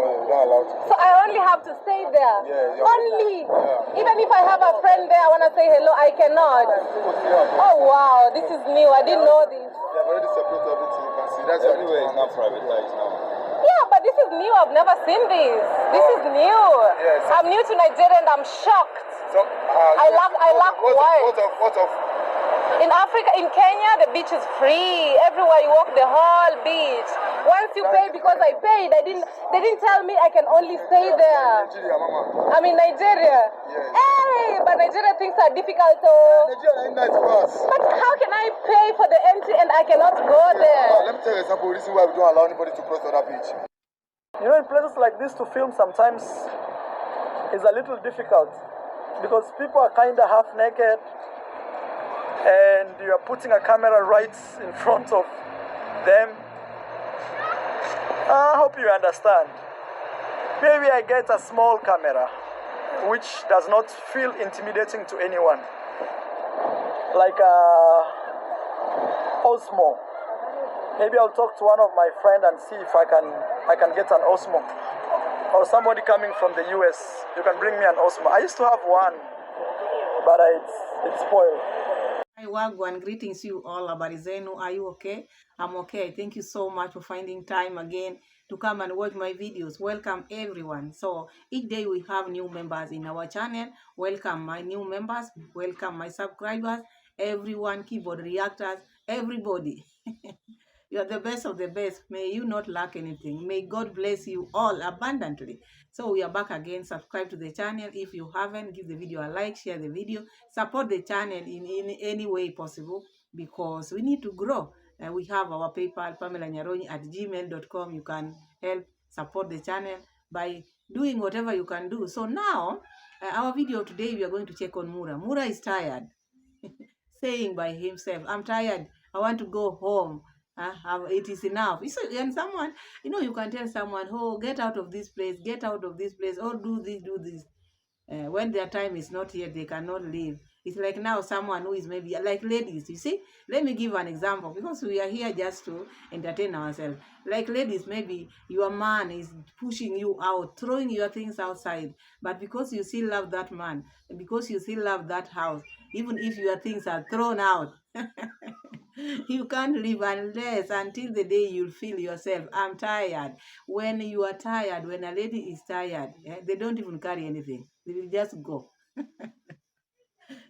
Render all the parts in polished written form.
you're not allowed to. So I only have to stay there? Yeah. Only? Yeah. Even if I have a friend there, I want to say hello, I cannot? Oh, wow, this is new. I didn't know this. They have already separated everything. You can see. That's everywhere is not privatized now. Yeah, but this is new. I've never seen this. This is new. Yes. I'm new to Nigeria and I'm shocked. So, I lack words. What of? In Africa, in Kenya, the beach is free. Everywhere you walk, the whole beach. Once you pay, because I paid, they didn't tell me I can only stay there. Nigeria, Mama. I'm in Nigeria. Yes. Hey, but Nigeria things are difficult. Nigeria ain't nice for us. But how can I pay for the entry and I cannot go there? Let me tell you an example. This is why we don't allow anybody to cross the other beach. You know, in places like this to film sometimes is a little difficult because people are kind of half naked and you are putting a camera right in front of them. I hope you understand. Maybe I get a small camera which does not feel intimidating to anyone, like a Osmo. Maybe I'll talk to one of my friends and see if I can get an Osmo. Or somebody coming from the US, you can bring me an Osmo. I used to have one, but it's spoiled. Hi, Wagwan. Greetings to you all. Habari zenu. Are you okay? I'm okay. Thank you so much for finding time again to come and watch my videos. Welcome everyone. So each day we have new members in our channel. Welcome my new members. Welcome my subscribers. Everyone, keyboard reactors, everybody. You are the best of the best. May you not lack anything. May God bless you all abundantly. So we are back again. Subscribe to the channel. If you haven't, give the video a like, share the video, support the channel in any way possible because we need to grow. We have our PayPal, PAMELA'S@gmail.com. You can help support the channel by doing whatever you can do. So now, our video today, we are going to check on Mura. Mura is tired, saying by himself, I'm tired. I want to go home. It is enough. And someone, you can tell someone, oh, get out of this place, or do this. When their time is not here, they cannot leave. It's like now someone who is maybe like ladies, you see. Let me give an example because we are here just to entertain ourselves. Like ladies, maybe your man is pushing you out, throwing your things outside, but because you still love that man, because you still love that house, even if your things are thrown out, you can't leave until the day you feel yourself, I'm tired. When you are tired, when a lady is tired, they don't even carry anything. They will just go.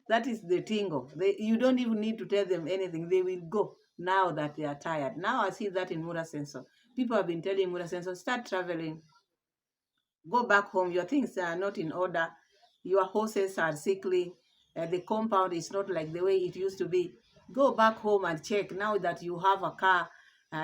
That is the tingle. You don't even need to tell them anything. They will go now that they are tired. Now I see that in Mura Sensor. People have been telling Mura Sensor, start traveling. Go back home. Your things are not in order. Your horses are sickly. The compound is not like the way it used to be. Go back home and check now that you have a car.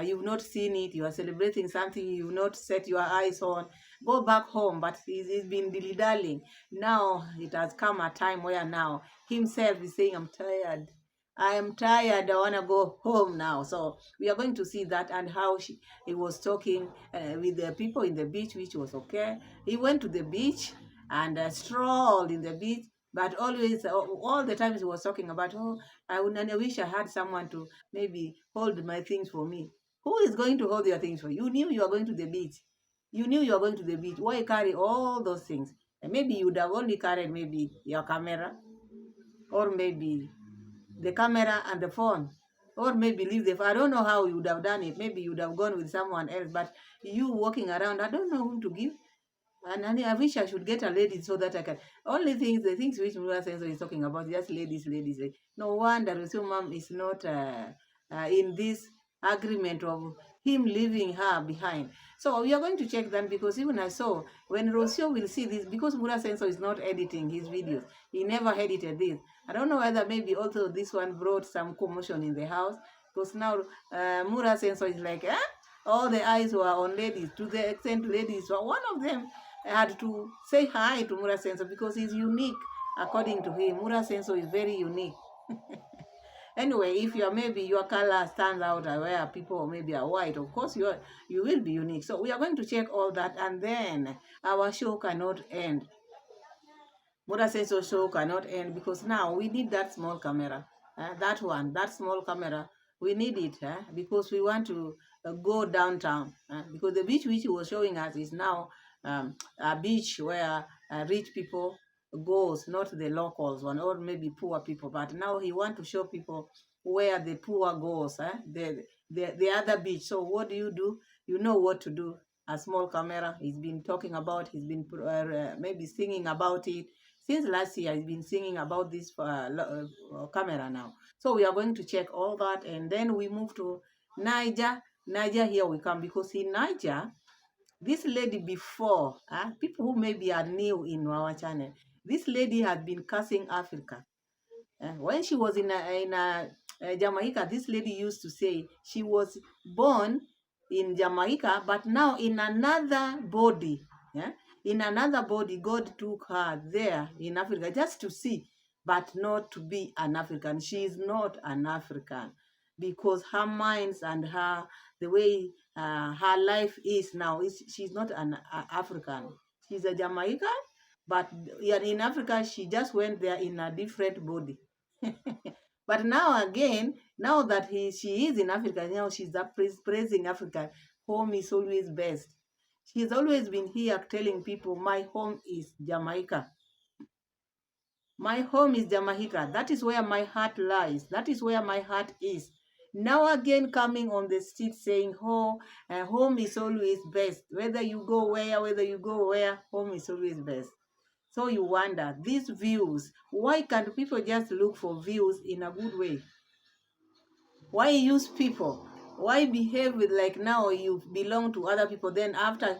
You've not seen it. You are celebrating something you've not set your eyes on. Go back home. But it's been dilly-dallying. Now it has come a time where now himself is saying, I'm tired. I am tired. I want to go home now. So we are going to see that and how he was talking with the people in the beach, which was okay. He went to the beach and strolled in the beach. But always, all the times he was talking about, oh, I wish I had someone to maybe hold my things for me. Who is going to hold your things for you? You knew you were going to the beach. You knew you were going to the beach. Why carry all those things? And maybe you would have only carried maybe your camera, or maybe the camera and the phone, or maybe leave the phone. I don't know how you would have done it. Maybe you would have gone with someone else. But you walking around, I don't know whom to give. And I wish I should get a lady so that I can. The things which Mura Sensor is talking about, just ladies. No wonder Rocio mom is not in this agreement of him leaving her behind. So we are going to check them because even I saw when Rocio will see this, because Mura Sensor is not editing his videos. He never edited this. I don't know whether maybe also this one brought some commotion in the house because now Mura Sensor is like, all the eyes were on ladies, to the extent ladies were one of them. I had to say hi to Mura Sensor because he's unique according to him. Mura Sensor is very unique. Anyway, if maybe your color stands out where people maybe are white, of course you will be unique. So we are going to check all that and then our show cannot end. Mura Sensor show cannot end because now we need that small camera. That small camera. We need it because we want to go downtown, because the beach which he was showing us is now a beach where rich people goes, not the locals one, or maybe poor people. But now he want to show people where the poor goes, the other beach. So what do? You know what to do. A small camera. He's been talking about. He's been maybe singing about it since last year. He's been singing about this camera now. So we are going to check all that, and then we move to Niger. Niger, here we come, because in Niger, this lady before, people who maybe are new in our channel, this lady had been cursing Africa. When she was in Jamaica, this lady used to say she was born in Jamaica, but now in another body. In another body, God took her there in Africa just to see, but not to be an African. She is not an African, because her minds and the way her life is now, she's not an African. She's a Jamaican, but in Africa, she just went there in a different body. But now again, now that she is in Africa, now she's praising Africa. Home is always best. She's always been here telling people, my home is Jamaica. My home is Jamaica. That is where my heart lies. That is where my heart is. Now again coming on the street saying, home is always best. Whether you go where, home is always best. So you wonder, these views, why can't people just look for views in a good way? Why use people? Why behave with like now you belong to other people, then after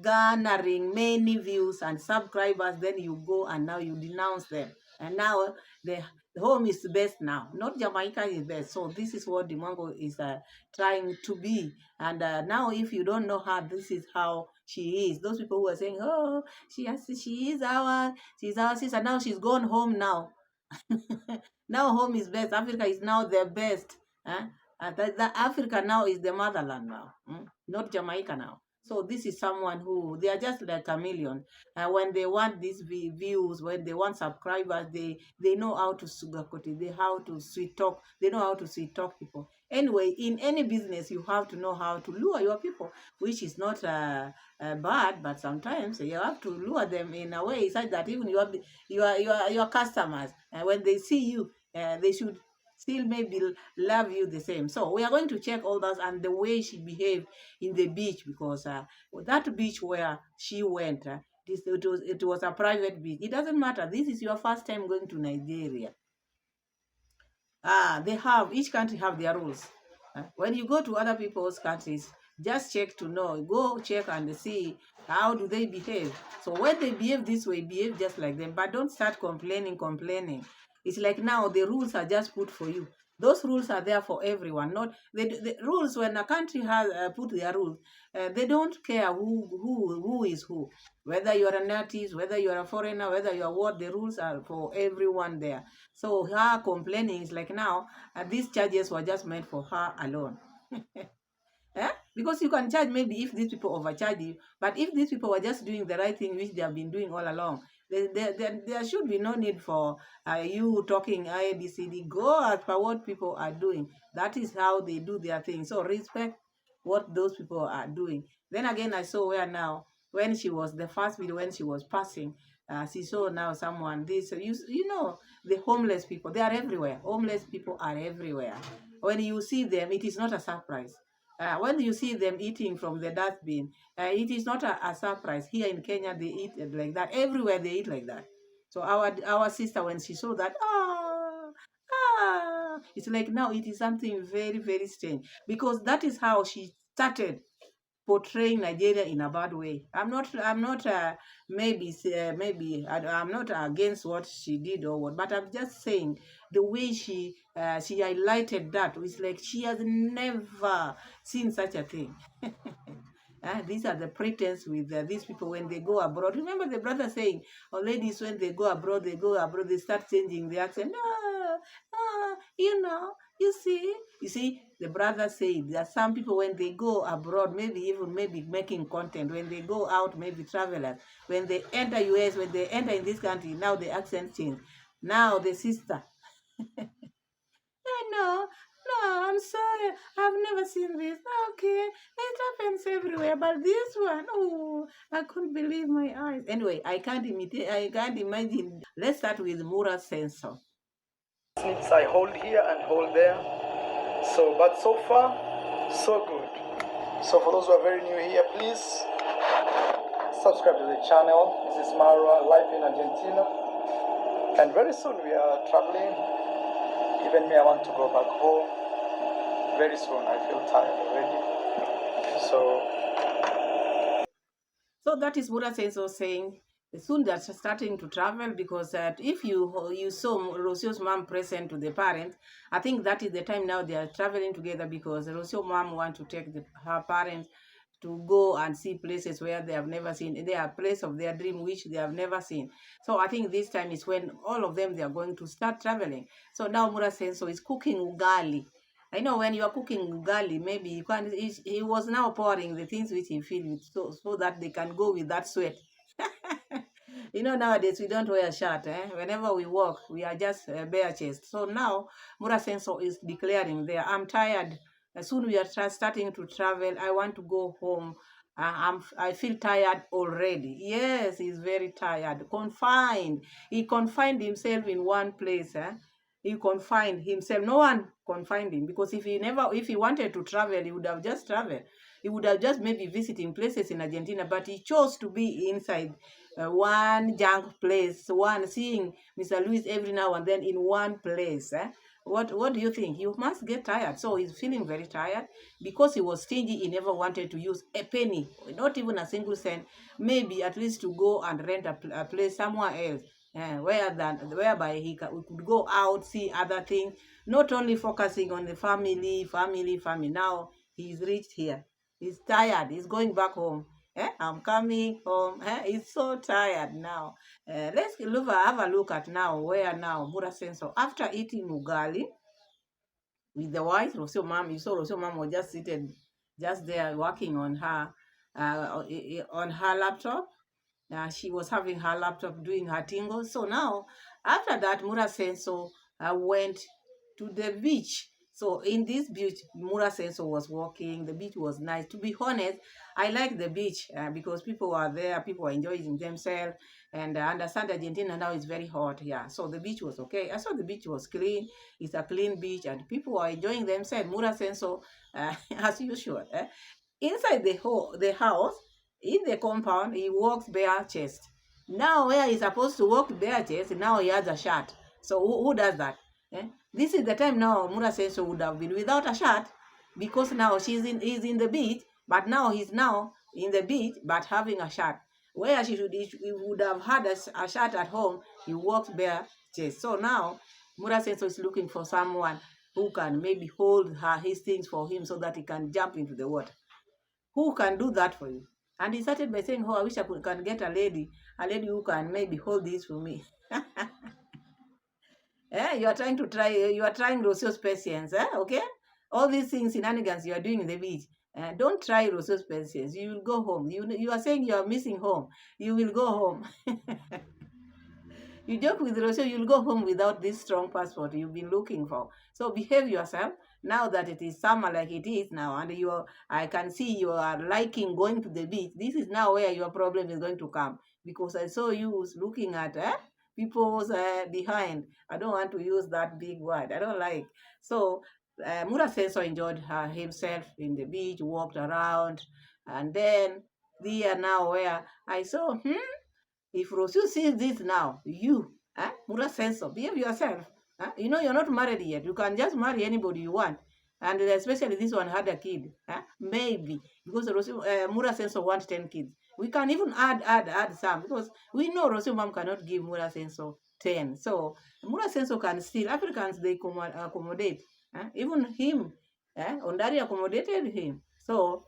garnering many views and subscribers, then you go and now you denounce them. And now the home is the best now. Not Jamaica is best. So this is what Dee Mwango is trying to be. And now if you don't know her, this is how she is. Those people who are saying, oh, she's our sister. Now she's gone home now. Now home is best. Africa is now the best. The Africa now is the motherland now, not Jamaica now. So this is someone who, they are just like a chameleon. When they want these views, when they want subscribers, they know how to sugarcoat it, they know how to sweet talk people. Anyway, in any business, you have to know how to lure your people, which is not bad, but sometimes you have to lure them in a way such that even your customers, when they see you, they should still maybe love you the same. So we are going to check all that and the way she behaved in the beach, because that beach where she went, it was a private beach. It doesn't matter. This is your first time going to Nigeria. Each country have their rules. When you go to other people's countries, just check to know. Go check and see how do they behave. So when they behave this way, behave just like them. But don't start complaining. It's like now the rules are just put for you. Those rules are there for everyone. Not the rules. When a country has put their rules, they don't care who is who. Whether you are a native, whether you are a foreigner, whether you are what, the rules are for everyone there. So her complaining is like now, these charges were just meant for her alone. Because you can charge maybe if these people overcharge you, but if these people were just doing the right thing, which they have been doing all along, there should be no need for you talking ABCD. Go as per what people are doing. That is how they do their thing. So respect what those people are doing. Then again, I saw where now, when she was, the first video when she was passing, she saw now someone, this, you know, the homeless people, they are everywhere. Homeless people are everywhere. When you see them, it is not a surprise. When you see them eating from the dustbin, it is not a surprise. Here in Kenya, they eat like that. Everywhere they eat like that. So our sister, when she saw that, it's like now it is something very, very strange, because that is how she started portraying Nigeria in a bad way. I'm not I'm not against what she did or what, but I'm just saying the way she highlighted that was like she has never seen such a thing. These are the pretense with these people when they go abroad. Remember the brother saying, or ladies when they go abroad, they start changing the accent. You know, you see, the brother said that some people when they go abroad, maybe making content, when they go out, maybe travelers, when they enter US, when they enter in this country, now the accent change. Now the sister. I know. No, I'm sorry. I've never seen this. Okay, it happens everywhere, but this one, oh, I couldn't believe my eyes. Anyway, I can't imagine. Let's start with Mura sensor. Snips I hold here and hold there. So, but so far, so good. So for those who are very new here, please subscribe to the channel. This is Mura, live in Argentina. And very soon we are traveling. Even me, I want to go back home. Very soon, I feel tired already. So that is Mura sensor saying soon they're starting to travel, because if you saw Rosio's mom present to the parents, I think that is the time now they are traveling together, because Rosio's mom want to take her parents to go and see places where they have never seen. They are place of their dream which they have never seen. So I think this time is when all of them, they are going to start traveling. So now Mura sensor is cooking ugali. I know when you are cooking ugali, maybe you can. He was now pouring the things which he filled with, so that they can go with that sweat. Nowadays we don't wear a shirt. Whenever we walk, we are just bare chest. So now Mura sensor is declaring there, I'm tired. Soon we are starting to travel. I want to go home. I feel tired already. Yes, he's very tired. Confined. He confined himself in one place. He confined himself. No one confined him, because if he wanted to travel, he would have just traveled. He would have just maybe visiting places in Argentina, but he chose to be inside one junk place, one seeing Mr. Luis every now and then in one place. What do you think? You must get tired. So he's feeling very tired because he was stingy. He never wanted to use a penny, not even a single cent, maybe at least to go and rent a place somewhere else. Whereby we could go out, see other things, not only focusing on the family. Now he's reached here. He's tired. He's going back home. I'm coming home. He's so tired now. Let's have a look at now where now Mura sensor, after eating ugali with the wife, Rosio mom, you saw Rosio mom was just seated just there working on her laptop. She was having her laptop doing her tingles. So now, after that, Mura sensor went to the beach. So in this beach, Mura sensor was walking. The beach was nice. To be honest, I like the beach because people are there. People are enjoying themselves. And I understand Argentina now is very hot. Yeah, so the beach was okay. I saw the beach was clean. It's a clean beach and people are enjoying themselves. Mura sensor, as usual. Inside the house, in the compound, he walks bare chest. Now, where he's supposed to walk bare chest, now he has a shirt. So who does that? This is the time now Mura sensor would have been without a shirt, because now he's in the beach, but now he's now in the beach but having a shirt. Where he would have had a shirt at home, he walks bare chest. So now Mura sensor is looking for someone who can maybe hold his things for him so that he can jump into the water. Who can do that for you? And he started by saying, I wish I can get a lady who can maybe hold this for me. You are trying Rosio's patience, okay? All these things, shenanigans you are doing in the beach. Don't try Rosio's patience. You will go home. You are saying you are missing home. You will go home. You joke with Rosio, you'll go home without this strong passport you've been looking for. So behave yourself. Now that it is summer like it is now, and I can see you are liking going to the beach. This is now where your problem is going to come, because I saw you looking at people's behind. I don't want to use that big word. I don't like. So Mura sensor enjoyed himself in the beach, walked around, and then there now where I saw if Rosu sees this now, Mura sensor, behave yourself. You're not married yet. You can just marry anybody you want. And especially this one had a kid. Maybe. Because Mura sensor wants 10 kids. We can even add some. Because we know Rosu mom cannot give Mura sensor 10. So Mura sensor can still, Africans, they accommodate. Even him, Ondari accommodated him. So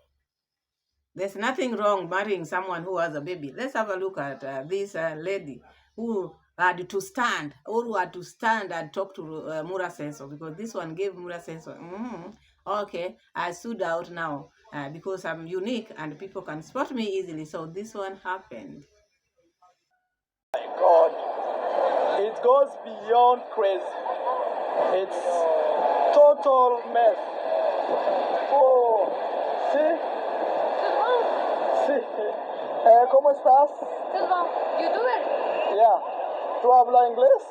there's nothing wrong marrying someone who has a baby. Let's have a look at this lady who had to stand, or who had to stand and talk to Mura sensor, because this one gave Mura sensor. Okay, I stood out now because I'm unique and people can spot me easily. So this one happened. My God, it goes beyond crazy. It's Total mess. Oh, sí, sí. ¿Cómo estás? ¿Youtuber? Yeah. ¿Tú hablas inglés?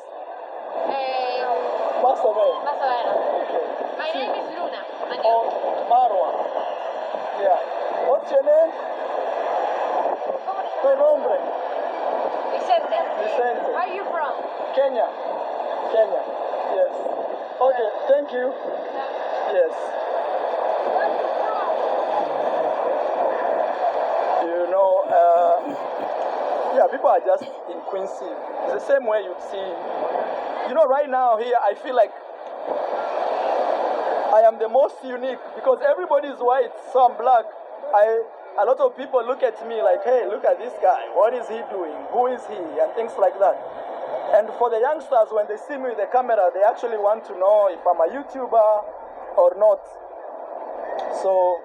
Más o menos. Más o menos. Okay. My name is Luna. And Oh, Marwa. Yeah. What's your name? Tu nombre? Vicente. Vicente. Where are you from? Kenya. Kenya. Yes. Okay, thank you. Yes. You know, yeah, people are just in Quincy. It's the same way you'd see. You know, right now here, I feel like I am the most unique because everybody is white, so I'm black. A lot of people look at me like, hey, look at this guy. What is he doing? Who is he? And things like that. And for the youngsters, when they see me with the camera, they actually want to know if I'm a YouTuber or not. So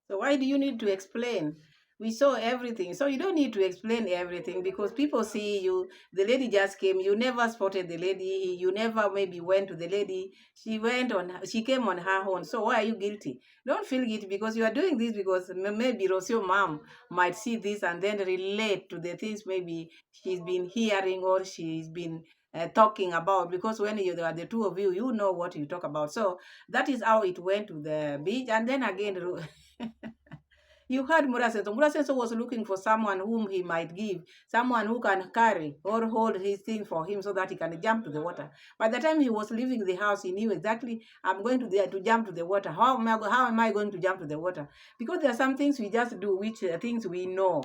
why do you need to explain? We saw everything. So you don't need to explain everything because people see you. The lady just came. You never spotted the lady. You never maybe went to the lady. She came on her own. So why are you guilty? Don't feel guilty because you are doing this because maybe Rosio mom might see this and then relate to the things maybe she's been hearing or she's been talking about, because when you are the two of you, you know what you talk about. So that is how it went to the beach. And then again, you heard Mura Senso. Mura Senso was looking for someone whom he might give, someone who can carry or hold his thing for him so that he can jump to the water. By the time he was leaving the house, he knew exactly, I'm going to jump to the water. How am I going to jump to the water? Because there are some things we just do, which things we know.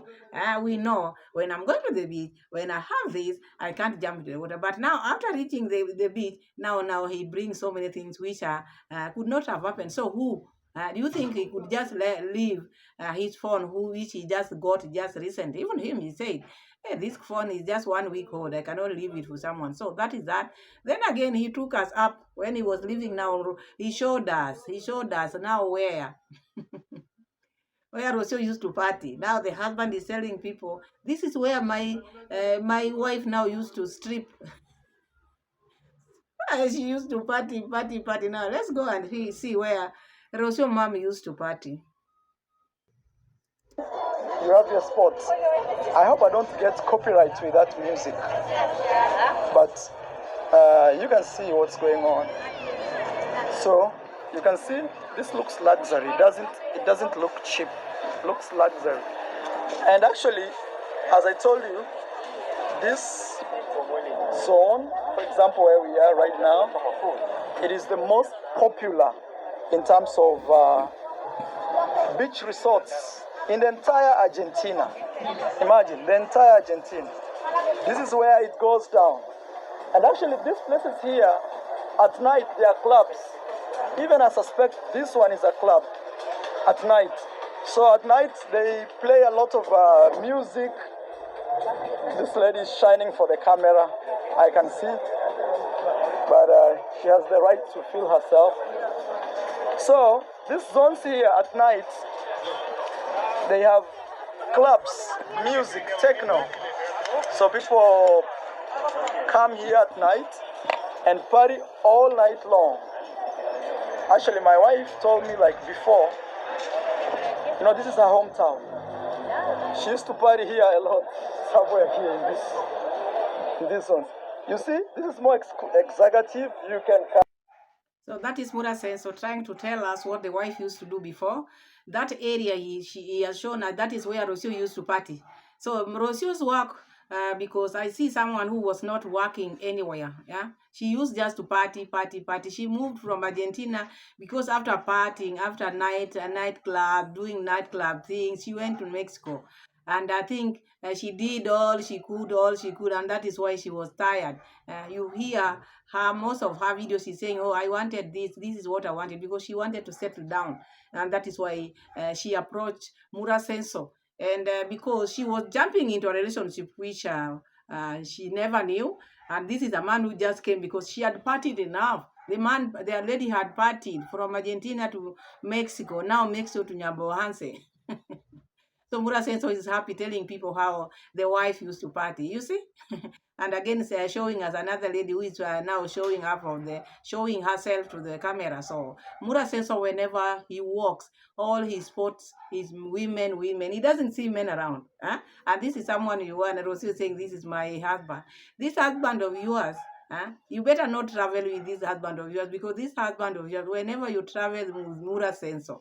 We know when I'm going to the beach, when I have this, I can't jump to the water. But now, after reaching the beach, now he brings so many things which could not have happened. So who? Do you think he could just leave his phone, which he just got just recently? Even him, he said, hey, this phone is just 1 week old. I cannot leave it for someone. So that is that. Then again, he took us up when he was leaving. Now he showed us. Now where? Where Rocio used to party. Now the husband is telling people, this is where my wife now used to strip. She used to party. Now let's go and see where Rocio mom used to party. you have your spot. I hope I don't get copyright with that music. But you can see what's going on. So you can see this looks luxury. It doesn't look cheap. It looks luxury. And actually, as I told you, this zone, for example, where we are right now, it is the most popular in terms of beach resorts in the entire Argentina. Imagine, the entire Argentina. This is where it goes down. And actually, these places here, at night, they are clubs. Even I suspect this one is a club at night. So at night, they play a lot of music. This lady is shining for the camera, I can see. But she has the right to feel herself. So these zones here at night, they have clubs, music, techno. So people come here at night and party all night long. Actually, my wife told me like before, you know, this is her hometown. She used to party here a lot, somewhere here in this one. You see, this is more executive. You can come. So that is Mura Senso trying to tell us what the wife used to do before. That area he has shown us, that is where Rocio used to party. So Rocio's work, because I see someone who was not working anywhere. Yeah, she used just to party. She moved from Argentina because after partying, after nightclub, doing nightclub things, she went to Mexico. And I think she did all she could, and that is why she was tired. You hear her, most of her videos, she's saying, oh, I wanted this is what I wanted, because she wanted to settle down. And that is why she approached Mura Senso. And because she was jumping into a relationship which she never knew. And this is a man who just came because she had partied enough. The lady had partied from Argentina to Mexico, now Mexico to Nyambohanse. So Mura Senso is happy telling people how the wife used to party. You see? And again, showing us another lady who is now showing showing herself to the camera. So Mura Senso, whenever he walks, all his spots is women. He doesn't see men around. Huh? And this is someone you want. Rosie saying, "This is my husband." This husband of yours. You better not travel with this husband of yours, because this husband of yours, whenever you travel with Mura Senso,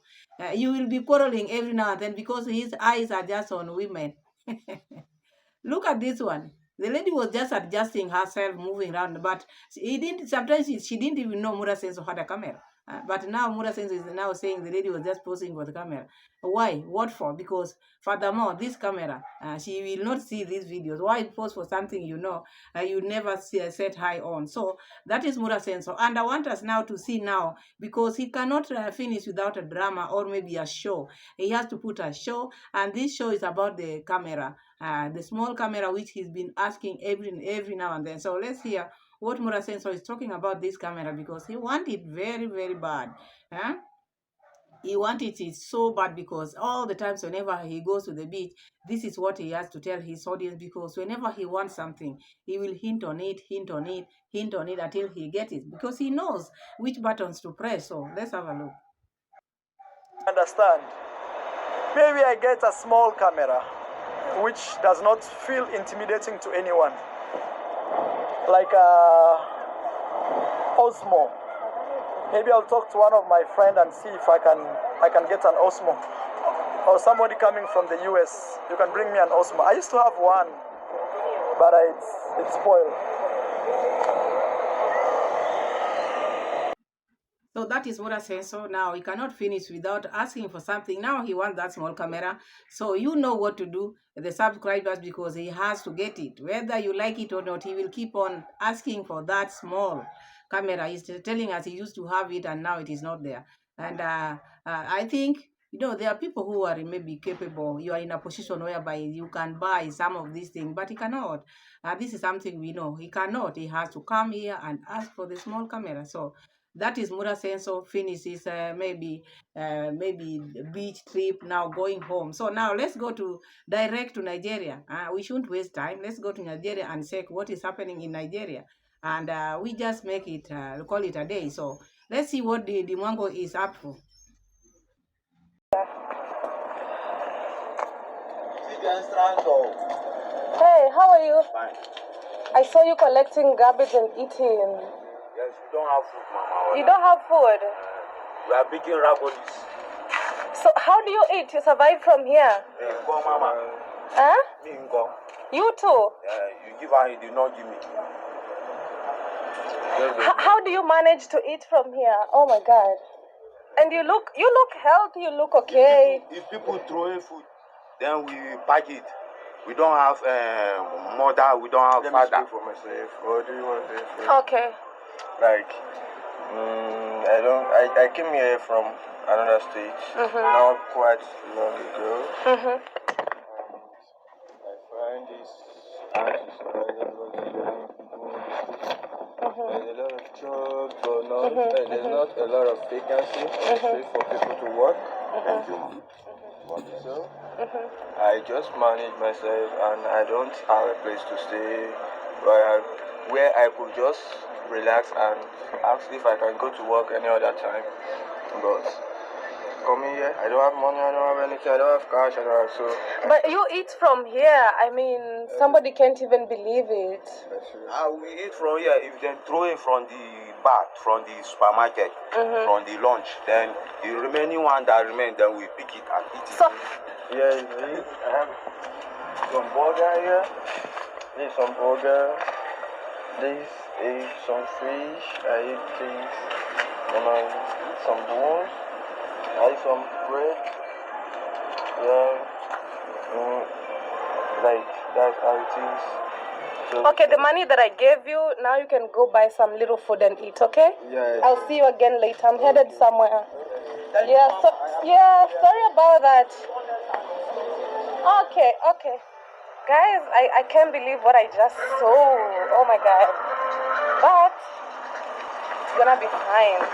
you will be quarreling every now and then because his eyes are just on women. Look at this one. The lady was just adjusting herself, moving around, but sometimes she didn't even know Mura Senso had a camera. But now Mura Senso is now saying the lady was just posing for the camera. Why? What for? Because furthermore, this camera, she will not see these videos. Why pose for something you never set high on? So that is Mura Senso. And I want us now to see now, because he cannot finish without a drama or maybe a show. He has to put a show, and this show is about the camera. The small camera which he's been asking every now and then. So let's hear what Mura Senso is talking about this camera, because he wants it very, very bad. He wanted it so bad, because all the times whenever he goes to the beach, this is what he has to tell his audience, because whenever he wants something, he will hint on it until he gets it, because he knows which buttons to press. So let's have a look. Understand? Maybe I get a small camera which does not feel intimidating to anyone, like a Osmo. Maybe I'll talk to one of my friends and see if I can get an Osmo, or somebody coming from the US. You can bring me an Osmo. I used to have one, but it's spoiled. So that is Mura Senso. Now he cannot finish without asking for something. Now he wants that small camera. So you know what to do, the subscribers, because he has to get it. Whether you like it or not, he will keep on asking for that small camera. He's telling us he used to have it and now it is not there. And I think, there are people who are maybe capable. You are in a position whereby you can buy some of these things, but he cannot. This is something we know. He cannot. He has to come here and ask for the small camera. So that is Mura Senso finishes maybe beach trip, now going home. So now let's go direct to Nigeria. We shouldn't waste time. Let's go to Nigeria and check what is happening in Nigeria. And we just make it, call it a day. So let's see what Dee Mwango is up for. Hey, how are you? Fine. I saw you collecting garbage and eating. Yes, we don't have food, Mama. You don't have food? We are picking ragolis. So how do you eat? You survive from here? Go, Mama. Huh? Me, go. You too? You give her, you did not give me. How do you manage to eat from here? Oh my God. And you look healthy, you look okay. If people throw in food, then we pack it. We don't have mother, we don't have father. Let me speak for myself. What do you want to say? Okay. Like, I came here from another state, now quite long ago. I find this artist, there's a lot of jobs going on, there's not a lot of vacancy, especially for people to work. So, I just manage myself, and I don't have a place to stay where I could just relax and ask if I can go to work any other time. But coming here, I don't have money, I don't have anything, I don't have cash, I don't have so. But you eat from here. I mean, somebody can't even believe it. We eat from here. If they throw it from the bar, from the supermarket, from the lunch, then the remaining one that remains, then we pick it and eat it. So, Yeah, I have some burger here. This is some burger. This is some fish. I eat this. Then I eat some bones. I eat some bread. Yeah. Like that's how it is. So, okay, the money that I gave you, now you can go buy some little food and eat, okay? Yeah. I'll see you again later. I'm headed somewhere. Yeah, sorry about that. Okay. Guys, I can't believe what I just saw. Oh my God. But it's gonna be fine.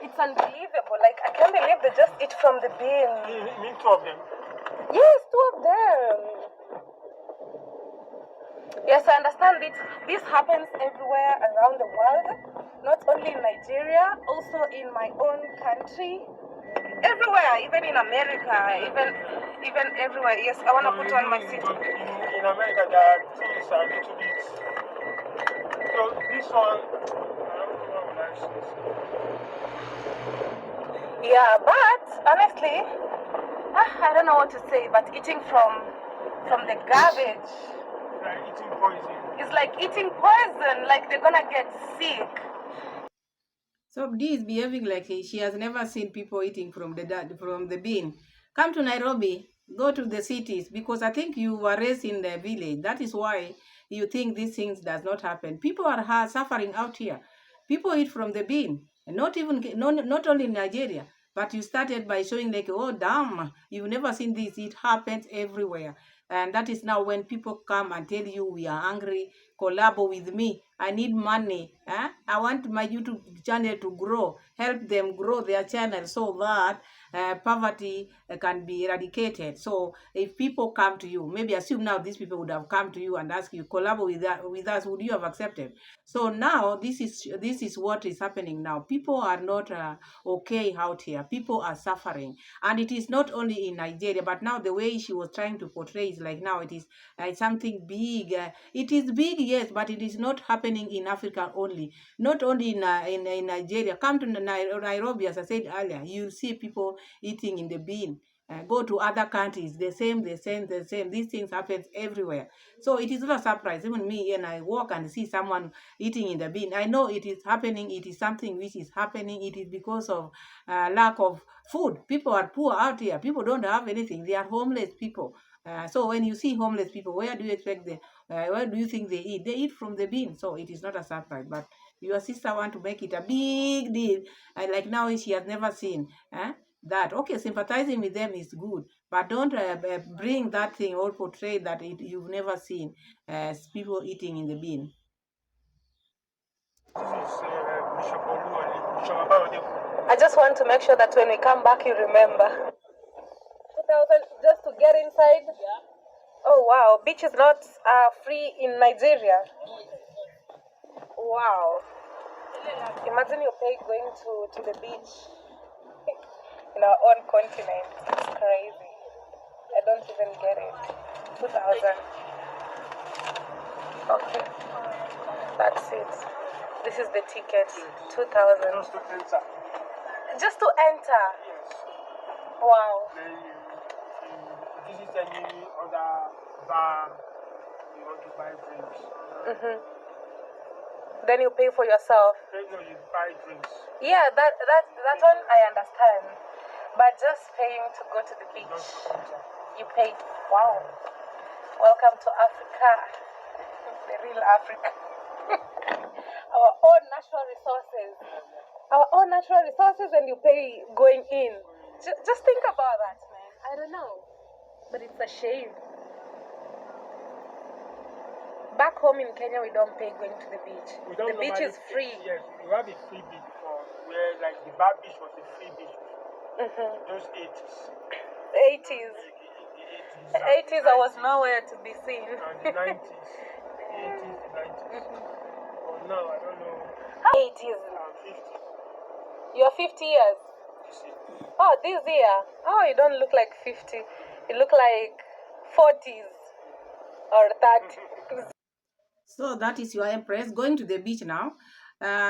It's unbelievable. Like, I can't believe they just eat from the bin. You mean two of them? Yes, two of them. Yes, I understand it. This happens everywhere around the world, not only in Nigeria, also in my own country. Everywhere, even in America, even everywhere. Yes, I want to put on my seat. In America, there are things a little bit. So this one, I don't know what I should say. Yeah, but honestly, I don't know what to say. But eating from the garbage, Like eating poison. it's like eating poison. Like they're gonna get sick. So Dee is behaving like she has never seen people eating from the bin. Come to Nairobi, go to the cities, because I think you were raised in the village. That is why you think these things does not happen. People are suffering out here. People eat from the bin, and not only in Nigeria. But you started by showing like, oh damn, you've never seen this. It happens everywhere. And that is now when people come and tell you we are hungry, collabo with me. I need money. I want my YouTube channel to grow. Help them grow their channel so that poverty can be eradicated. So if people come to you, maybe assume now these people would have come to you and ask you, collabo with us, would you have accepted? So now this is what is happening now. People are not okay out here. People are suffering. And it is not only in Nigeria, but now the way she was trying to portray is like now it is something big. It is big, yes, but it is not happening in Africa only. Not only in Nigeria. Come to Nairobi, as I said earlier, you see people eating in the bin. Go to other countries, the same. These things happen everywhere. So it is not a surprise. Even me, when I walk and see someone eating in the bin, I know it is happening. It is something which is happening. It is because of lack of food. People are poor out here. People don't have anything. They are homeless people. So when you see homeless people, where do you expect where do you think they eat? They eat from the bin. So it is not a surprise. But your sister want to make it a big deal. Like now she has never seen that. Okay, sympathizing with them is good. But don't bring that thing or portray that you've never seen as people eating in the bin. This is Bishop Oluwole, Bishop Abayode. I just want to make sure that when we come back, you remember. 2,000 just to get inside? Yeah. Oh, wow. Beach is not free in Nigeria. Wow. Imagine you pay going to the beach in our own continent. It's crazy. I don't even get it. 2,000. Okay. That's it. This is the ticket. 2,000. Just to enter. Just to enter. Yes. Wow. Then you visit any other bar, you want to buy drinks. Mm-hmm. Then you pay for yourself. Then you buy drinks. Yeah, that one I understand. But just paying to go to the beach. Just to enter. You pay. Wow. Welcome to Africa. The real Africa. Our own natural resources. Our own natural resources, and you pay going in. Just think about that, man. I don't know. But it's a shame. Back home in Kenya, we don't pay going to the beach. The beach is free. Yes, you have a free beach before, where like the bar beach was a free beach. Those 80s. 80s. 80s, I was nowhere to be seen. And the 90s. The 80s, the 90s. But now, I don't know. 80s. I'm 50. You're 50 years. You see. Oh, this year. Oh, you don't look like 50. You look like 40s or 30s. So that is your Empress going to the beach now.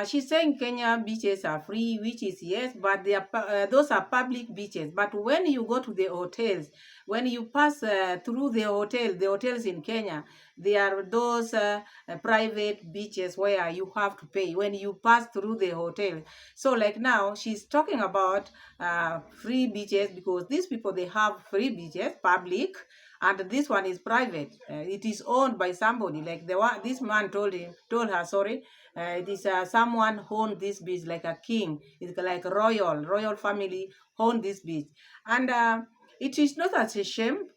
She's saying Kenya beaches are free, which is yes, but they are, those are public beaches. But when you go to the hotels, when you pass through the hotels in Kenya, they are those private beaches where you have to pay when you pass through the hotel. So like now, she's talking about free beaches, because these people, they have free beaches, public, and this one is private. It is owned by somebody. Like this man told her, sorry. It is someone owned this beach like a king. It's like royal family owned this beach. And it is not such a shame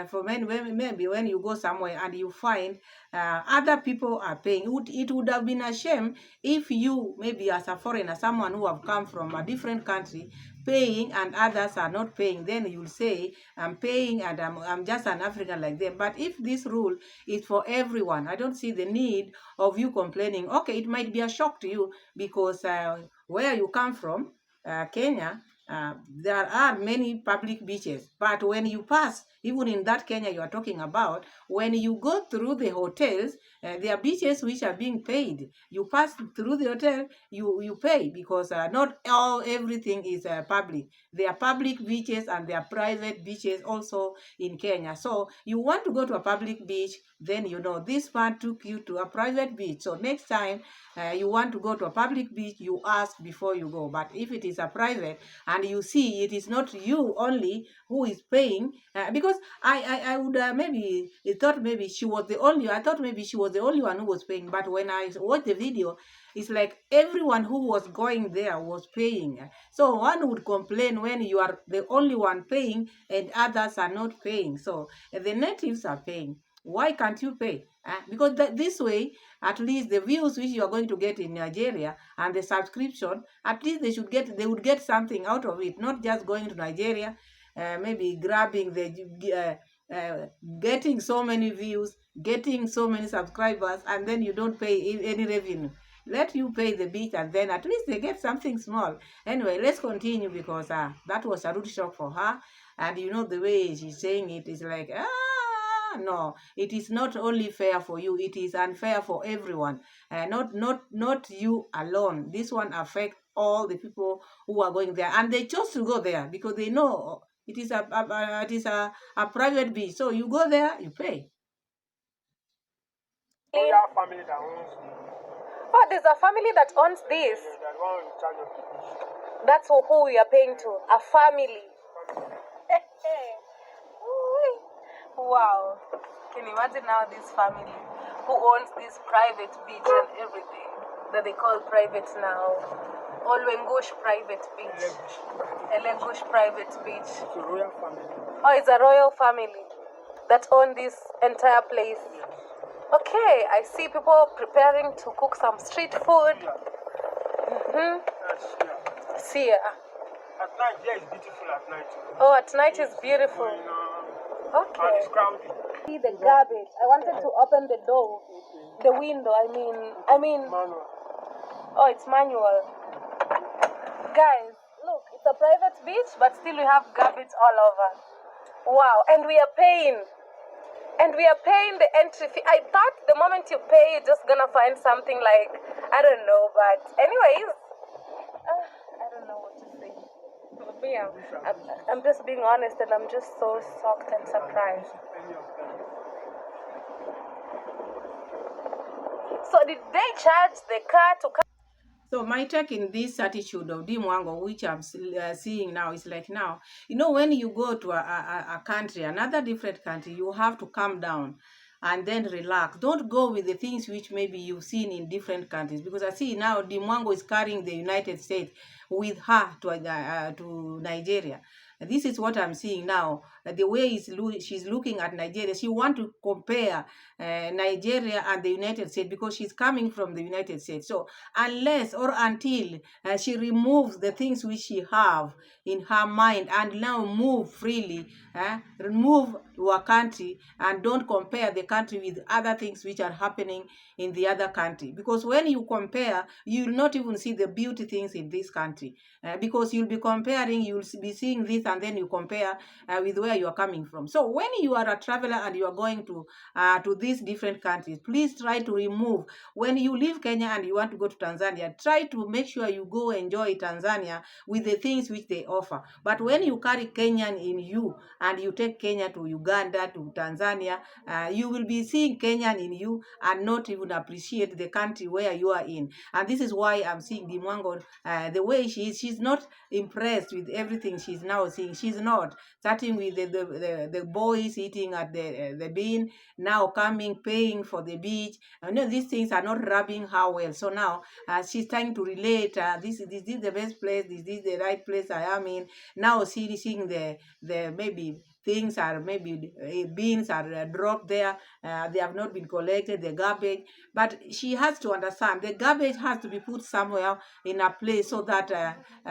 for maybe when you go somewhere and you find other people are paying. It would have been a shame if you, maybe as a foreigner, someone who have come from a different country, paying and others are not paying. Then you'll say, I'm paying and I'm just an African like them. But if this rule is for everyone, I don't see the need of you complaining. Okay, it might be a shock to you because where you come from, Kenya, there are many public beaches, but when you pass, even in that Kenya you are talking about, when you go through the hotels, there are beaches which are being paid. You pass through the hotel, you pay because not everything is public. There are public beaches and there are private beaches also in Kenya. So you want to go to a public beach, then you know this one took you to a private beach. So next time you want to go to a public beach, you ask before you go. But if it is a private and you see it is not you only who is paying, because I would maybe thought maybe she was the only, I thought maybe she was the only one who was paying. But when I watched the video, it's like everyone who was going there was paying. So one would complain when you are the only one paying and others are not paying. So the natives are paying. Why can't you pay? Because this way, at least the views which you are going to get in Nigeria and the subscription, at least they would get something out of it, not just going to Nigeria, maybe grabbing getting so many views, getting so many subscribers, and then you don't pay any revenue. Let you pay the beach and then at least they get something small. Anyway, let's continue because that was a rude shock for her. And you know the way she's saying it is like, no, it is not only fair for you, it is unfair for everyone. Not you alone. This one affects all the people who are going there, and they chose to go there because they know it is a private beach. So you go there, you pay. Royal family that owns the Oh, there's a family that owns this. that one in charge of the beach. That's who we are paying to. A family. Wow. Can you imagine now this family who owns this private beach and everything that they call private now? Olwengush private beach. Elegush private beach. It's a royal family. Oh, it's a royal family that own this entire place. Okay, I see people preparing to cook some street food. Yes, yeah. See, At night, yeah, it's beautiful at night. oh, at night is beautiful. Going on, and Okay. it's crowded. See the garbage. I wanted to open the door, the window. I mean. Manual. Oh, it's manual. Guys, look, it's a private beach, but still we have garbage all over. Wow, and we are paying. And we are paying the entry fee. I thought the moment you pay, you're just gonna find something like, I don't know, but anyways, I don't know what to say. But me, I'm just being honest, and I'm just so shocked and surprised. Any of them. So did they charge the car to come? So my take in this attitude of Dee Mwango, which I'm seeing now, is like now, you know, when you go to a country, another different country, you have to calm down and then relax. Don't go with the things which maybe you've seen in different countries. Because I see now Dee Mwango is carrying the United States with her to Nigeria. This is what I'm seeing now. The way she's looking at Nigeria, she wants to compare Nigeria and the United States because she's coming from the United States. So unless or until she removes the things which she have in her mind and now move freely, remove your country and don't compare the country with other things which are happening in the other country. Because when you compare, you will not even see the beauty things in this country. Because you'll be comparing, you'll be seeing this and then you compare with where you are coming from. So when you are a traveler and you are going to these different countries, please try to remove, when you leave Kenya and you want to go to Tanzania, try to make sure you go enjoy Tanzania with the things which they offer. But when you carry Kenyan in you and you take Kenya to Uganda, to Tanzania, you will be seeing Kenyan in you and not even appreciate the country where you are in. And this is why I'm seeing Dee Mwango, the way she is, she's not impressed with everything she's now seeing. things. She's not. Starting with the boys eating at the bin, now coming, paying for the beach. I know these things are not rubbing her well. So now she's trying to relate, this is the best place, this is the right place I am in. Now seeing the maybe things are, maybe beans are dropped there, they have not been collected, the garbage. But she has to understand the garbage has to be put somewhere in a place so that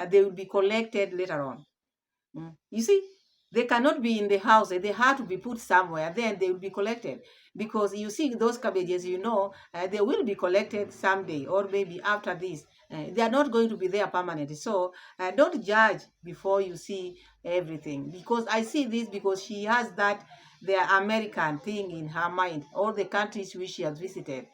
they will be collected later on. You see, they cannot be in the house. They have to be put somewhere. Then they will be collected. Because you see those cabbages, they will be collected someday or maybe after this. They are not going to be there permanently. So don't judge before you see everything. Because I see this because she has the American thing in her mind, all the countries which she has visited.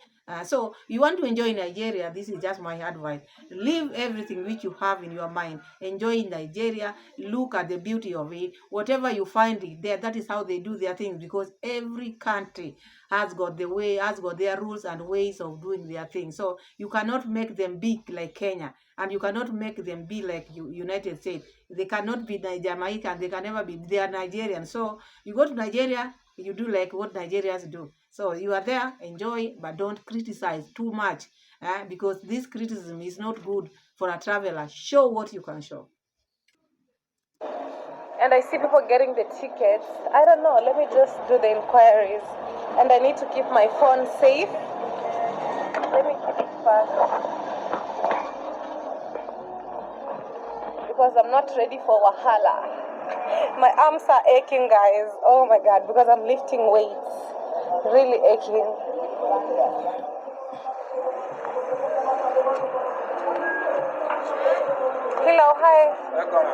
So you want to enjoy Nigeria, this is just my advice. Leave everything which you have in your mind. Enjoy Nigeria. Look at the beauty of it. Whatever you find it there, that is how they do their things, because every country has got their rules and ways of doing their things. So you cannot make them big like Kenya, and you cannot make them be like United States. They cannot be Jamaican. They can never be. They are Nigerian. So you go to Nigeria, you do like what Nigerians do. So you are there, enjoy, but don't criticize too much, because this criticism is not good for a traveler. Show what you can show. And I see people getting the tickets. I don't know, let me just do the inquiries. And I need to keep my phone safe. Let me keep it fast. Because I'm not ready for Wahala. My arms are aching, guys. Oh my God, because I'm lifting weights. Really aching. Hello, hi. Welcome.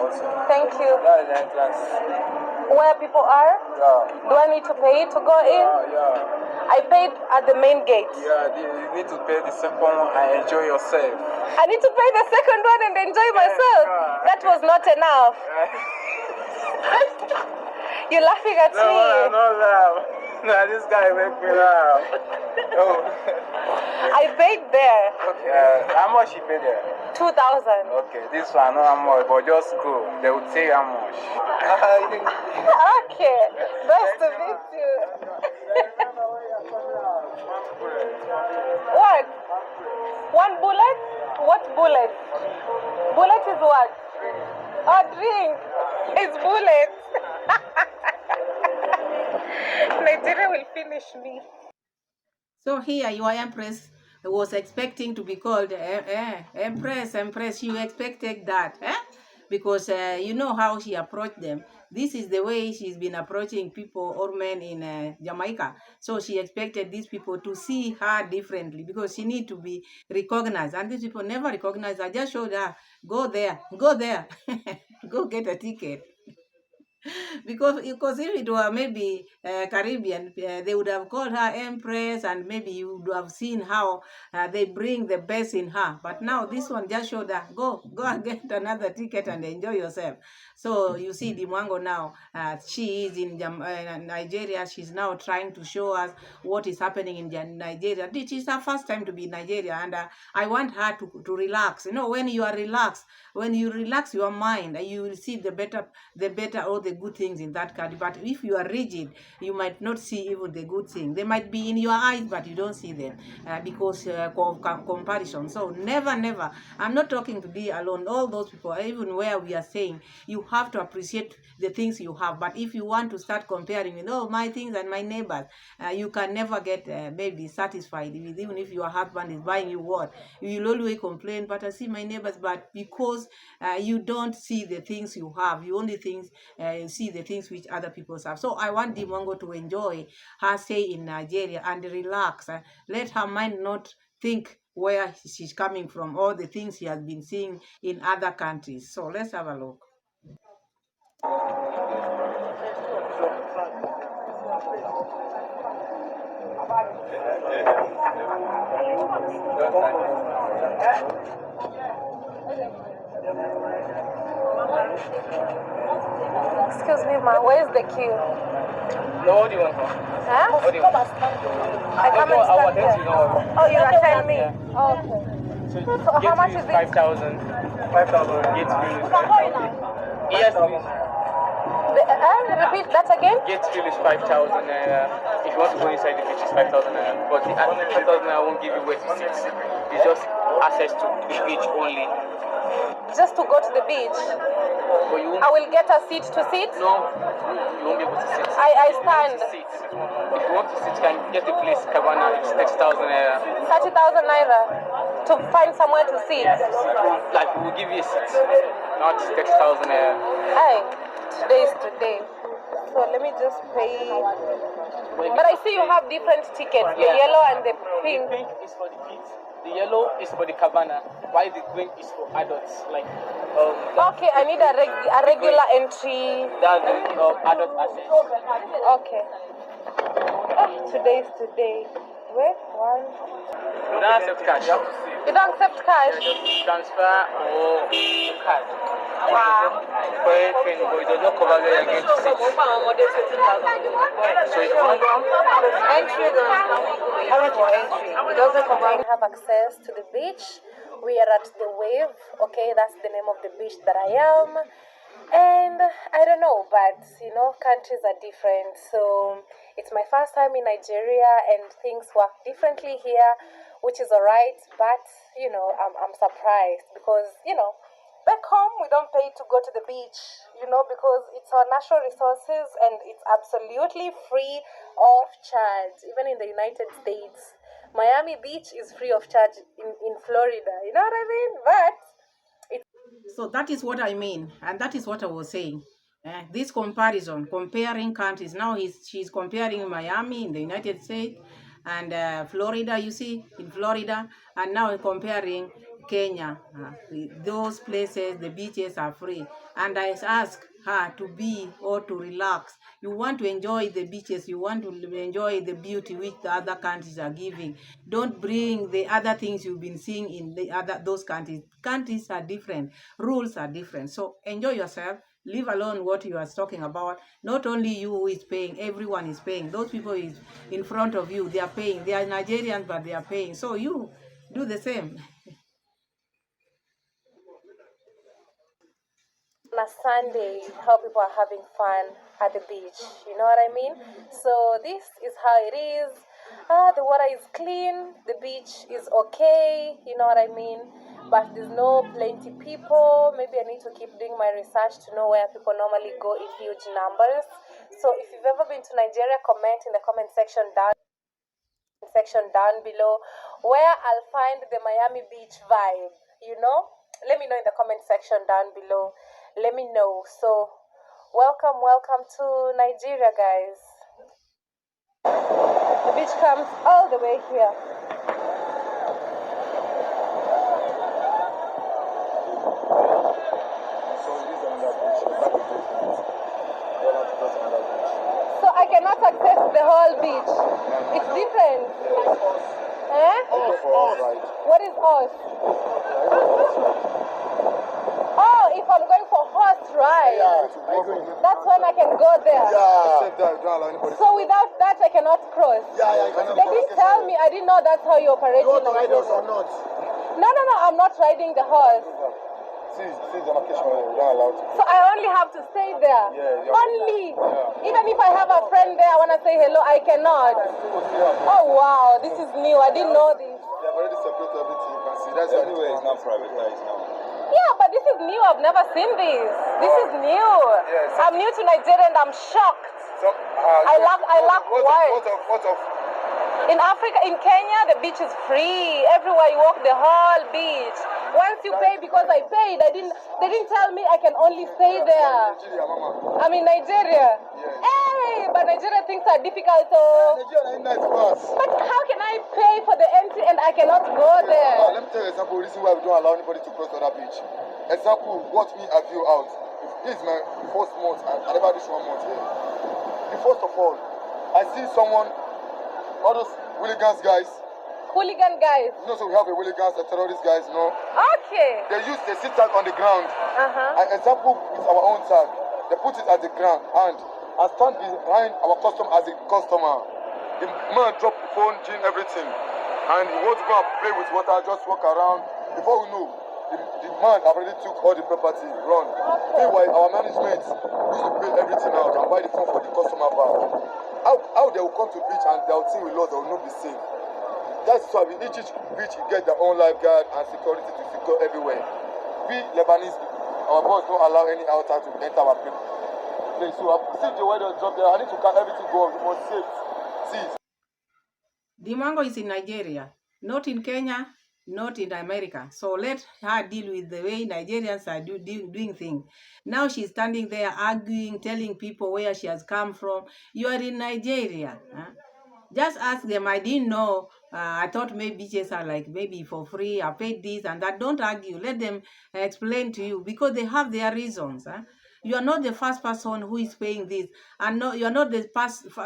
Thank you. Class. Where people are? Yeah. Do I need to pay to go in? Yeah. I paid at the main gate. Yeah, you need to pay the second one and enjoy yourself. I need to pay the second one and enjoy myself. Yeah. That was not enough. You're laughing at me. I'm not laugh. No, this guy make me laugh. Oh. I paid there. Okay. How much you pay there? 2,000. Okay, this one not how much, but just go. They will say how much. Okay. Nice to meet you. What? One bullet? What bullet? Bullet is what? A drink. It's bullet. Nigeria will finish me. So here your Empress was expecting to be called Empress. You expected that, because you know how she approached them. This is the way she's been approaching people or men in Jamaica. So she expected these people to see her differently, because she need to be recognized. And these people never recognize her. Just showed her, go there, go get a ticket. because if it were maybe Caribbean, they would have called her Empress, and maybe you would have seen how they bring the best in her. But now this one just showed her, go and get another ticket and enjoy yourself. So you see Dee Mwango now, she is in Nigeria. She's now trying to show us what is happening in Nigeria. This is her first time to be in Nigeria, and I want her to relax. When you are relaxed, when you relax your mind, you will see the better all the good things in that country. But if you are rigid, you might not see even the good things. They might be in your eyes, but you don't see them because of comparison. So never, I'm not talking to Dee alone. All those people, even where we are saying, you have to appreciate the things you have. But if you want to start comparing with my things and my neighbors, you can never get maybe satisfied. Even if your husband is buying you what, you will always complain, but I see my neighbors. But because you don't see the things you have, you only see the things which other people have. So I want Dee Mwango to enjoy her stay in Nigeria and relax. Let her mind not think where she's coming from, all the things she has been seeing in other countries. So let's have a look. Excuse me, ma, where's the queue? No, what do you want? Huh? What do you want? I come and stand here. Oh, you attend me? Yeah. Oh, okay. So how much is it? 5,000. 5,000. Yes, please. Yes, please. Repeat that again. Gate fee is 5,000 naira. If you want to go inside the beach, it's 5,000 naira. But the 5,000 naira won't give you where to sit. It's just access to the beach only. Just to go to the beach. But you won't, I will get a seat to sit. no, you won't be able to sit. I stand. Sit. If you want to sit, you can get a place, cabana, it's 30,000 naira. 30,000 naira to find somewhere to sit. Like, we'll give you a seat, not 30,000 naira. Hey, today is today. So let me just pay. But I see you have different tickets, the yellow and the pink. The pink is for the kids, the yellow is for the cabana, while the green is for adults. Like, Okay, I need a regular entry. that's the adult access. Okay. Today is today. Wait, one. You don't accept cash. You don't accept cash? Just transfer or card. Wow. For anything, but it does not cover where you're going to sit. So if you want Entry, how much for entry? It doesn't combine. Have access to the beach. We are at the Wave. Okay, that's the name of the beach that I am. And I don't know, but you know, countries are different. So it's my first time in Nigeria, and things work differently here, which is alright. But you know, I'm surprised because you know, back home we don't pay to go to the beach. You know, because it's our natural resources and it's absolutely free of charge. Even in the United States, Miami Beach is free of charge in Florida. You know what I mean? But So that is what I mean, and that is what I was saying. This comparison, comparing countries. Now she's comparing Miami in the United States and Florida, you see, in Florida, and now comparing Kenya. Those places, the beaches are free. And I ask her to be or to relax. You want to enjoy the beaches, you want to enjoy the beauty which the other countries are giving. Don't bring the other things you've been seeing in those countries. Countries are different, rules are different. So enjoy yourself. Leave alone what you are talking about. Not only you who is paying, everyone is paying. Those people is in front of you, they are paying. They are Nigerians, but they are paying. So you do the same. on a Sunday, how people are having fun at the beach. You know what I mean? So this is how it is. The water is clean. The beach is okay. You know what I mean? But there's no plenty people. Maybe I need to keep doing my research to know where people normally go in huge numbers. So if you've ever been to Nigeria, comment in the comment section down below where I'll find the Miami Beach vibe. You know, let me know in the comment section down below. Let me know. So welcome to Nigeria, guys. The beach comes all the way here. So I cannot access the whole beach. It's different. Eh? What is us? Oh, if I'm going for horse ride, that's when I can go there. So without that, I cannot cross. They didn't tell me. I didn't know that's how you operate in Nigeria. No, I'm not riding the horse. See the location where you're not allowed to. So I only have to stay there. Only. Even if I have a friend there, I want to say hello, I cannot. Oh wow, this is new. I didn't know this. They have already separated everything. You can see that's anywhere is not privatized now. Yeah, but this is new. I've never seen this. This is new. I'm new to Nigeria and I'm shocked. So, I lack words. What of In Africa, in Kenya, the beach is free. Everywhere you walk, the whole beach. Once you pay, because I paid, they didn't tell me I can only stay there. Nigeria, mama? I'm in Nigeria. Yes. Hey, but Nigeria things are difficult. So. Nigeria is nice for us. But how can I pay for the entry and I cannot go there? Let me tell you an example. The reason why we don't allow anybody to cross the other beach. Example, what me I view out. This is my first month. I never this 1 month here. First of all, I see someone, all those hooligans guys. Hooligan guys. You know, so we have a hooligans, a terrorist guys, no? Okay. They sit tag on the ground. An example with our own tag. They put it at the ground and I stand behind our customer as a customer. The man drop the phone, gin, everything. And he wants to go and play with water, just walk around. Before we know, the man already took all the property, run. Meanwhile, our management used to pay how they will come to beach and they'll see with lost, they will not be safe. That's why we each beach you get their own lifeguard and security to secure everywhere. We Lebanese, our boys don't allow any outsider to enter our place. So since the weather drop there, I need to cut everything go. We must save. See. Dee Mwango is in Nigeria, not in Kenya, not in America. So let her deal with the way Nigerians are doing things. Now she's standing there arguing, telling people where she has come from. You are in Nigeria. Huh? Just ask them, I didn't know. I thought maybe beaches are like maybe for free. I paid this and that. Don't argue. Let them explain to you because they have their reasons. Huh? You are not the first person who is paying this, and no, you are not the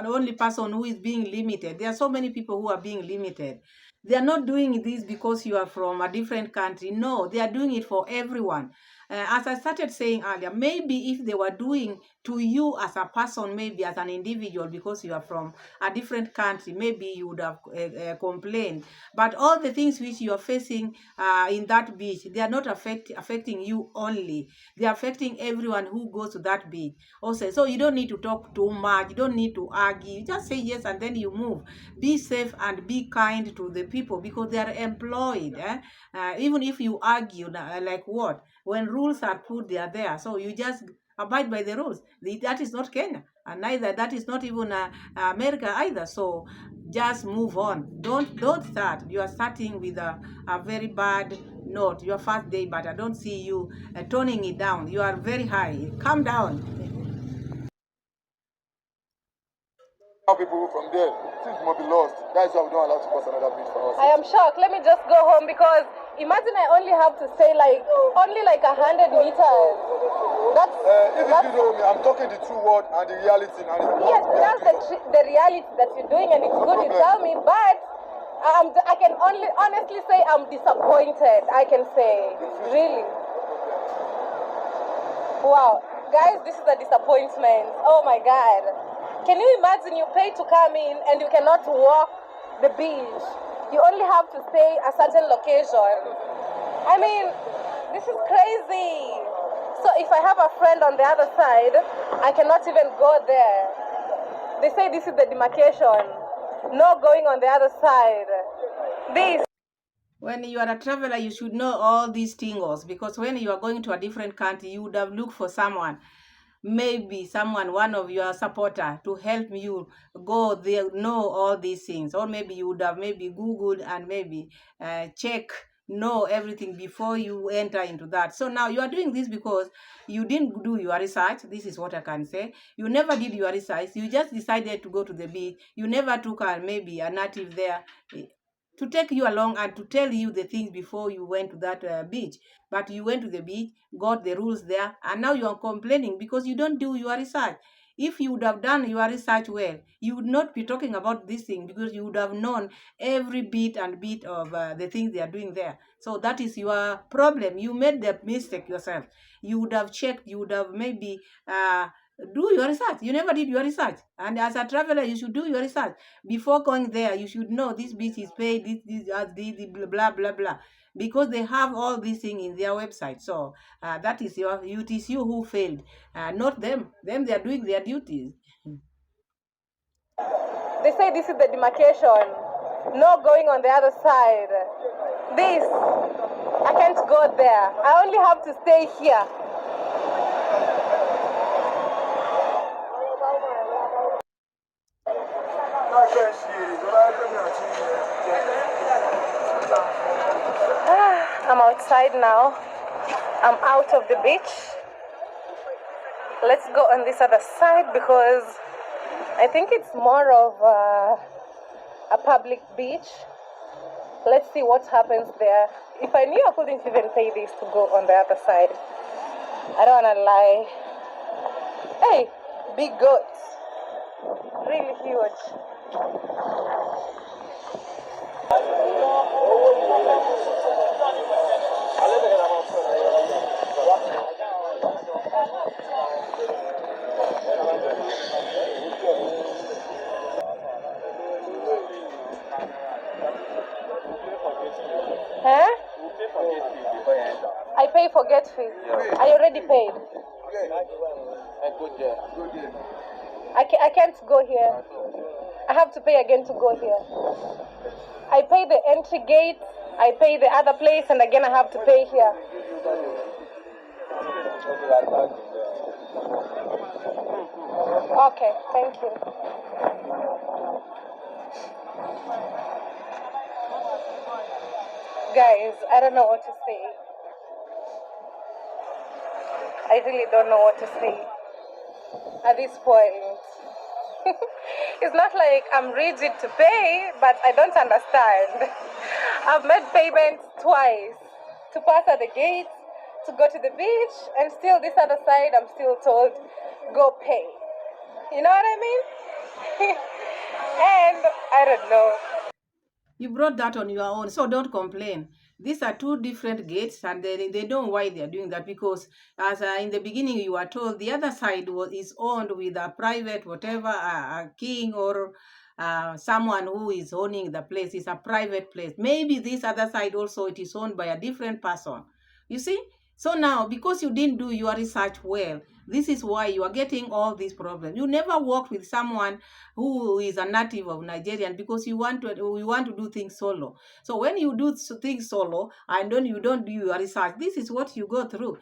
only person who is being limited. There are so many people who are being limited. They are not doing this because you are from a different country. No, they are doing it for everyone. As I started saying earlier, maybe if they were doing to you as a person, maybe as an individual, because you are from a different country, maybe you would have complained. But all the things which you are facing in that beach, they are not affecting you only. They are affecting everyone who goes to that beach. Also, so you don't need to talk too much. You don't need to argue. You just say yes and then you move. Be safe and be kind to the people because they are employed. Even if you argue, like what? When rules are put, they are there. So you just abide by the rules. That is not Kenya, and neither that is not even America either. So just move on. Don't start. You are starting with a very bad note. Your first day, but I don't see you toning it down. You are very high. Calm down. People from there, things must be lost. That's why we don't allow to cross another beach for us. I am shocked. Let me just go home because imagine I only have to stay only 100 meters. If you know me, I'm talking the true word and the reality. And yes, that's the reality that you're doing, and it's good you tell me. But I can only honestly say I'm disappointed. I can say, really. Wow, guys, this is a disappointment. Oh my God. Can you imagine you pay to come in and you cannot walk the beach? You only have to stay a certain location. I mean, this is crazy. So if I have a friend on the other side, I cannot even go there. They say this is the demarcation. No going on the other side. This. When you are a traveler, you should know all these things because when you are going to a different country, you would have looked for someone. Maybe someone, one of your supporter, to help you go there, know all these things. Or maybe you would have maybe Googled and maybe know everything before you enter into that. So now you are doing this because you didn't do your research. This is what I can say. You never did your research. You just decided to go to the beach. You never took maybe a native there to take you along and to tell you the things before you went to that beach. But you went to the beach, got the rules there, and now you are complaining because you don't do your research. If you would have done your research well, you would not be talking about this thing because you would have known every bit of the things they are doing there. So that is your problem. You made the mistake yourself. You would have checked, you would have maybe do your research. You never did your research. And as a traveler, you should do your research. Before going there, you should know this beach is paid, this blah, blah, blah. Because they have all these things in their website. So that is it is you who failed, not them. Them, they are doing their duties. They say this is the demarcation. No going on the other side. This, I can't go there. I only have to stay here. I'm outside now. I'm out of the beach. Let's go on this other side because I think it's more of a public beach. Let's see what happens there. If I knew I couldn't even pay this to go on the other side. I don't want to lie. Hey, big goats. Really huge. Huh? I pay for gate fee. I already paid. I put there. I can't go here. I have to pay again to go here. I pay the entry gate, I pay the other place, and again I have to pay here. Okay, thank you. Guys, I don't know what to say. I really don't know what to say at this point. It's not like I'm rigid to pay, but I don't understand. I've made payments twice to pass at the gate, to go to the beach, and still this other side I'm still told, go pay. You know what I mean? And I don't know. You brought that on your own, so don't complain. These are two different gates, and they don't know why they're doing that, because as in the beginning you were told the other side is owned with a private whatever, a king or someone who is owning the place. Is a private place. Maybe this other side also it is owned by a different person. You see? So now, because you didn't do your research well, this is why you are getting all these problems. You never worked with someone who is a native of Nigerian, because you want to do things solo. So when you do things solo and then you don't do your research, this is what you go through.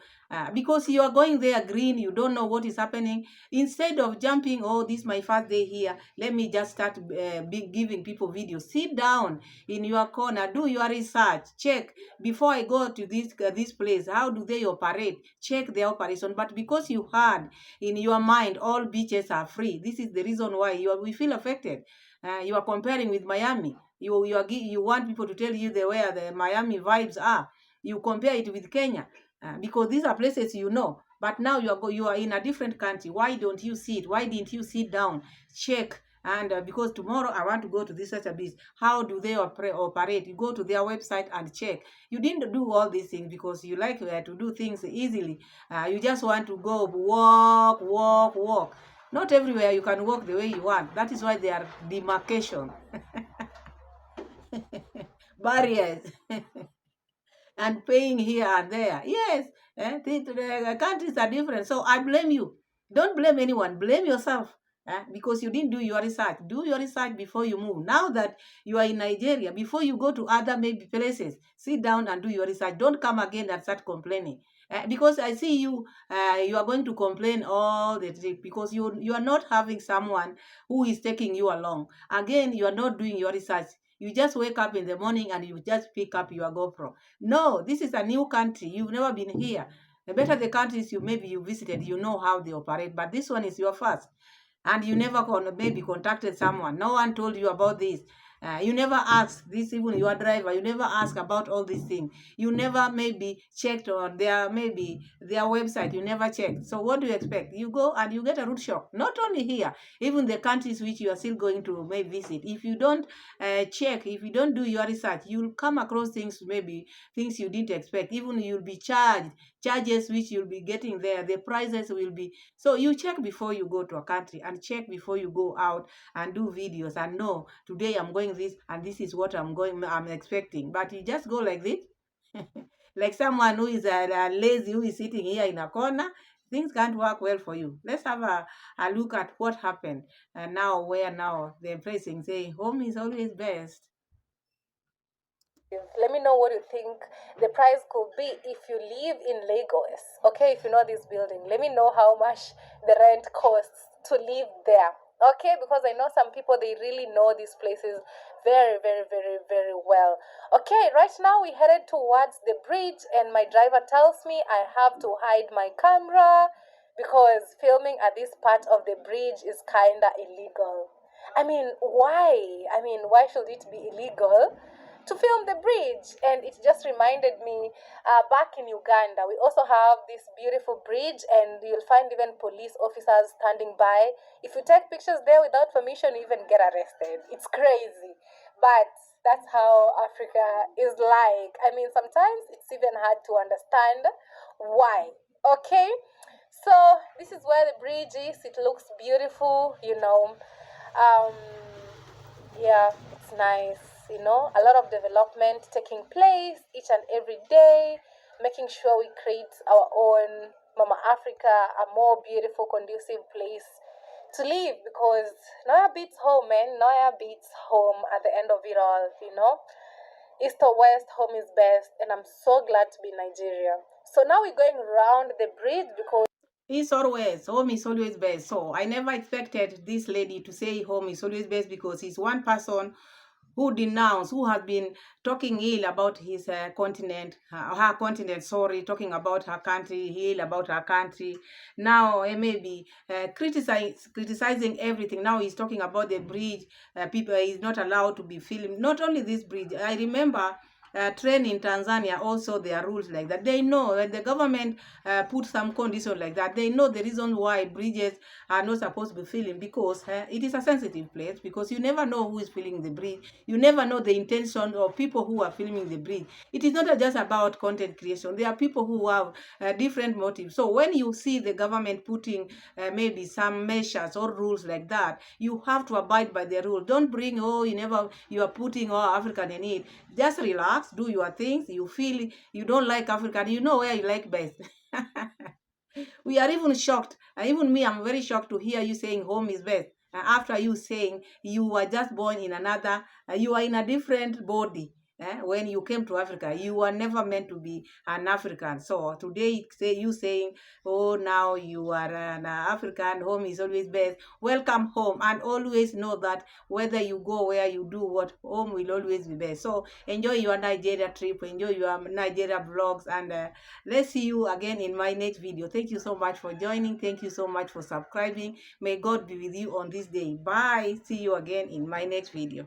Because you are going there green, you don't know what is happening. Instead of jumping, oh, this is my first day here, let me just start giving people videos. Sit down in your corner, do your research, check before I go to this place. How do they operate? Check their operation. But because you had in your mind all beaches are free, this is the reason why we feel affected. You are comparing with Miami. You want people to tell you where the Miami vibes are. You compare it with Kenya because these are places you know. But now you are in a different country. Why don't you see it? Why didn't you sit down, check? And because tomorrow I want to go to this such a beach. How do they operate? You go to their website and check. You didn't do all these things because you like to do things easily. You just want to go walk. Not everywhere you can walk the way you want. That is why there are demarcation. Barriers. And paying here and there. Yes, the countries are different. So I blame you. Don't blame anyone. Blame yourself. Because you didn't do your research. Do your research before you move. Now that you are in Nigeria, before you go to other maybe places, sit down and do your research. Don't come again and start complaining. Because I see you are going to complain all the trip because you are not having someone who is taking you along. Again, you are not doing your research. You just wake up in the morning and you just pick up your GoPro. No, this is a new country. You've never been here. The better the countries you visited, you know how they operate. But this one is your first. And you never maybe contacted someone. No one told you about this. You never asked this, even your driver. You never asked about all these things. You never maybe checked on their website. You never checked. So what do you expect? You go and you get a root shock. Not only here, even the countries which you are still going to maybe visit. If you don't check, if you don't do your research, you'll come across things things you didn't expect. Even you'll be charges which you'll be getting there. The prices will be. So you check before you go to a country and check before you go out and do videos and know today I'm going this and this is what I'm expecting. But you just go like this, like someone who is lazy, who is sitting here in a corner. Things can't work well for you. Let's have a look at what happened now, where now they're pressing, saying home is always best. Let me know what you think the price could be if you live in Lagos. Okay, if you know this building, let me know how much the rent costs to live there. Okay, because I know some people they really know these places very, very, very, very well. Okay, right now we headed towards the bridge, and my driver tells me I have to hide my camera because filming at this part of the bridge is kinda illegal. I mean, why? Why should it be illegal to film the bridge? And it just reminded me back in Uganda, we also have this beautiful bridge, and you'll find even police officers standing by. If you take pictures there without permission, you even get arrested. It's crazy. But that's how Africa is like. Sometimes it's even hard to understand why. Okay? So, this is where the bridge is. It looks beautiful, Um, yeah, it's nice, a lot of development taking place each and every day, making sure we create our own Mama Africa, a more beautiful, conducive place to leave, because Noya beats home, man. Noya beats home at the end of it all, you know. East or west, home is best, and I'm so glad to be in Nigeria. So now we're going around the bridge because It's always, home is always best. So I never expected this lady to say home is always best, because he's one person who has been talking ill about his continent, her continent, sorry, talking about her country, ill about her country. Now, maybe criticizing everything. Now he's talking about the bridge. People is not allowed to be filmed. Not only this bridge. I remember train in Tanzania, also there are rules like that. They know when the government put some condition like that, they know the reason why bridges are not supposed to be filmed, because it is a sensitive place, because you never know who is filming the bridge. You never know the intention of people who are filming the bridge. It is not just about content creation. There are people who have different motives. So when you see the government putting maybe some measures or rules like that, you have to abide by the rule. Don't bring, you are putting all African in it. Just relax, do your things. You feel you don't like African, you know where you like best. We are even shocked. Even me, I'm very shocked to hear you saying home is best. After you saying you were just born in another, you are in a different body. When you came to Africa, you were never meant to be an African. So today, you saying, oh, now you are an African, home is always best. Welcome home, and always know that whether you go where you do what, home will always be best. So enjoy your Nigeria trip, enjoy your Nigeria vlogs, and let's see you again in my next video. Thank you so much for joining. Thank you so much for subscribing. May God be with you on this day. Bye. See you again in my next video.